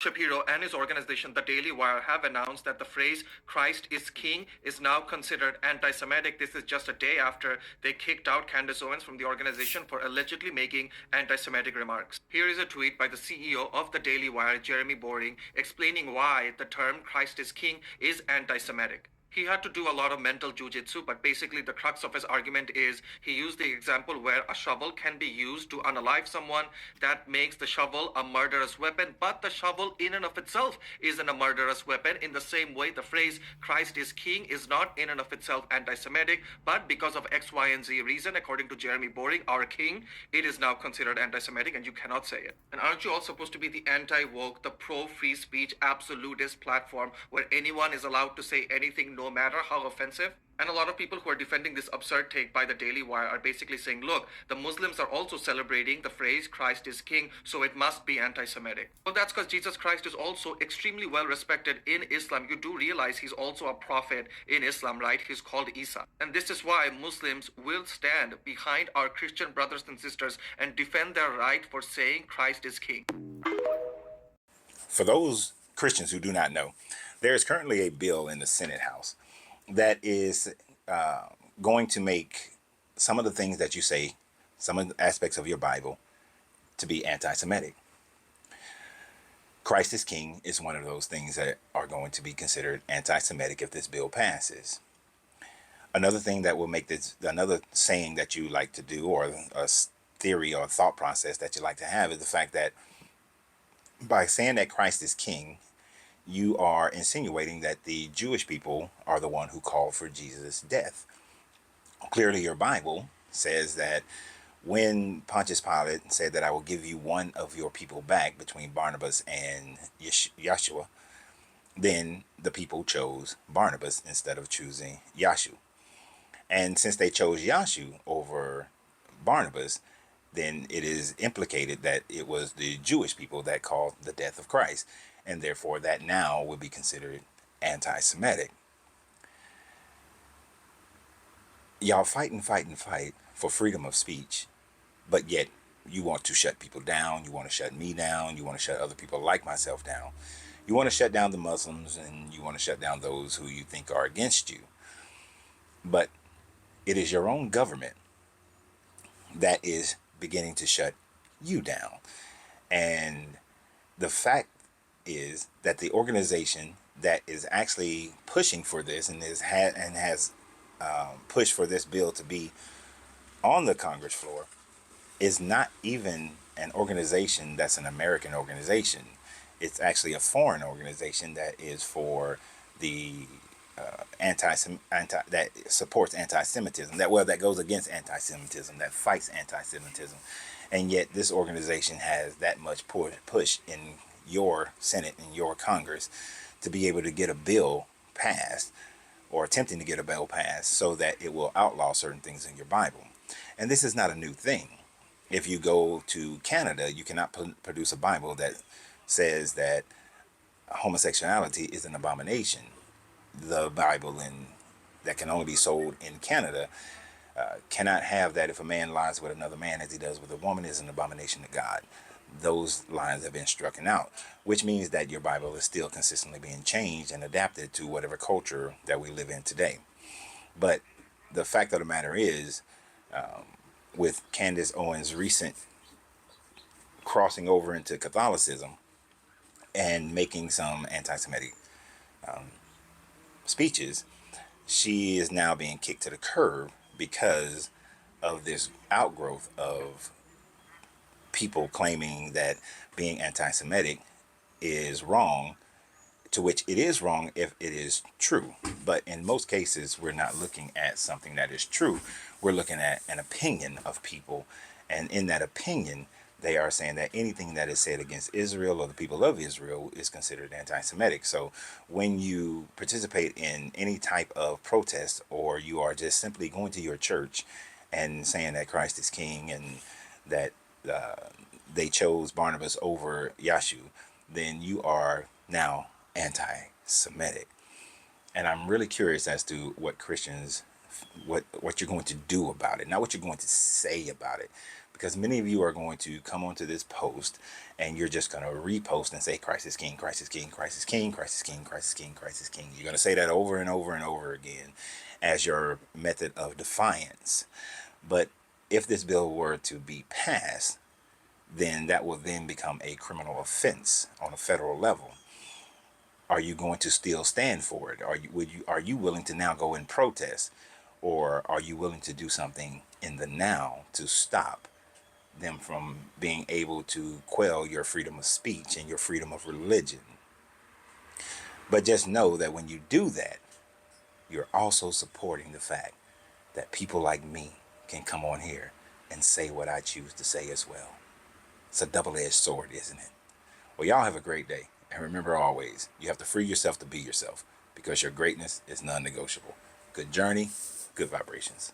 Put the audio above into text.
Shapiro and his organization, the Daily Wire, have announced that the phrase Christ is King is now considered anti Semitic. This is just a day after they kicked out Candace Owens from the organization for allegedly making anti Semitic remarks. Here is a tweet by the CEO of the Daily Wire, Jeremy Boring, explaining why the term Christ is King is anti Semitic. He had to do a lot of mental jujitsu, but basically the crux of his argument is he used the example where a shovel can be used to unalive someone. That makes the shovel a murderous weapon, but the shovel in and of itself isn't a murderous weapon. In the same way, the phrase Christ is King is not in and of itself anti-Semitic, but because of X, Y, and Z reason, according to Jeremy Boring, our king, it is now considered anti-Semitic, and you cannot say it. And aren't you all supposed to be the anti-woke, the pro-free speech, absolutist platform where anyone is allowed to say anything no matter how offensive? And a lot of people who are defending this absurd take by the Daily Wire are basically saying, look, the Muslims are also celebrating the phrase Christ is King, so it must be anti-Semitic. Well, that's because Jesus Christ is also extremely well respected in Islam. You do realize he's also a prophet in Islam, right? He's called Isa. And this is why Muslims will stand behind our Christian brothers and sisters and defend their right for saying Christ is King. For those Christians who do not know, there is currently a bill in the Senate House that is going to make some of the things that you say, some of the aspects of your Bible, to be anti-Semitic. Christ is King is one of those things that are going to be considered anti-Semitic if this bill passes. Another thing that will make this, another saying that you like to do, or a theory or thought process that you like to have, is the fact that by saying that Christ is King, you are insinuating that the Jewish people are the one who called for Jesus' death. Clearly, your Bible says that when Pontius Pilate said that I will give you one of your people back between Barnabas and Yeshua, then the people chose Barnabas instead of choosing Yashu. And since they chose Yashu over Barnabas, then it is implicated that it was the Jewish people that caused the death of Christ, and therefore that now would be considered anti-Semitic. Y'all fight and fight and fight for freedom of speech, but yet you want to shut people down, you want to shut me down, you want to shut other people like myself down. You want to shut down the Muslims, and you want to shut down those who you think are against you. But it is your own government that is beginning to shut you down. And the fact is that the organization that is actually pushing for this and has pushed for this bill to be on the Congress floor is not even an organization that's an American organization. It's actually a foreign organization that is for the that supports anti-Semitism, that goes against anti-Semitism, that fights anti-Semitism. And yet this organization has that much push in your Senate and your Congress to be able to get a bill passed, or attempting to get a bill passed, so that it will outlaw certain things in your Bible. And this is not a new thing. If you go to Canada, you cannot produce a Bible that says that homosexuality is an abomination. The Bible that can only be sold in Canada cannot have that if a man lies with another man as he does with a woman is an abomination to God. Those lines have been struck out, which means that your Bible is still consistently being changed and adapted to whatever culture that we live in today. But the fact of the matter is, with Candace Owens' recent crossing over into Catholicism and making some anti-Semitic speeches, she is now being kicked to the curb because of this outgrowth of people claiming that being anti-Semitic is wrong, to which it is wrong if it is true. But in most cases, we're not looking at something that is true. We're looking at an opinion of people. And in that opinion, they are saying that anything that is said against Israel or the people of Israel is considered anti-Semitic. So when you participate in any type of protest, or you are just simply going to your church and saying that Christ is King and that they chose Barnabas over Yashu, then you are now anti-Semitic. And I'm really curious as to what Christians, what you're going to do about it, not what you're going to say about it. because many of you are going to come onto this post and you're just going to repost and say Christ is King, Christ is King, Christ is King, Christ is King, Christ is King, Christ is King. You're going to say that over and over and over again as your method of defiance. But if this bill were to be passed, then that will then become a criminal offense on a federal level. Are you going to still stand for it? Are you willing to now go and protest, or are you willing to do something in the now to stop them from being able to quell your freedom of speech and your freedom of religion? But just know that when you do that, you're also supporting the fact that people like me can come on here and say what I choose to say as well. It's a double-edged sword, isn't it? Well, y'all have a great day. And remember always, you have to free yourself to be yourself, because your greatness is non-negotiable. Good journey, good vibrations.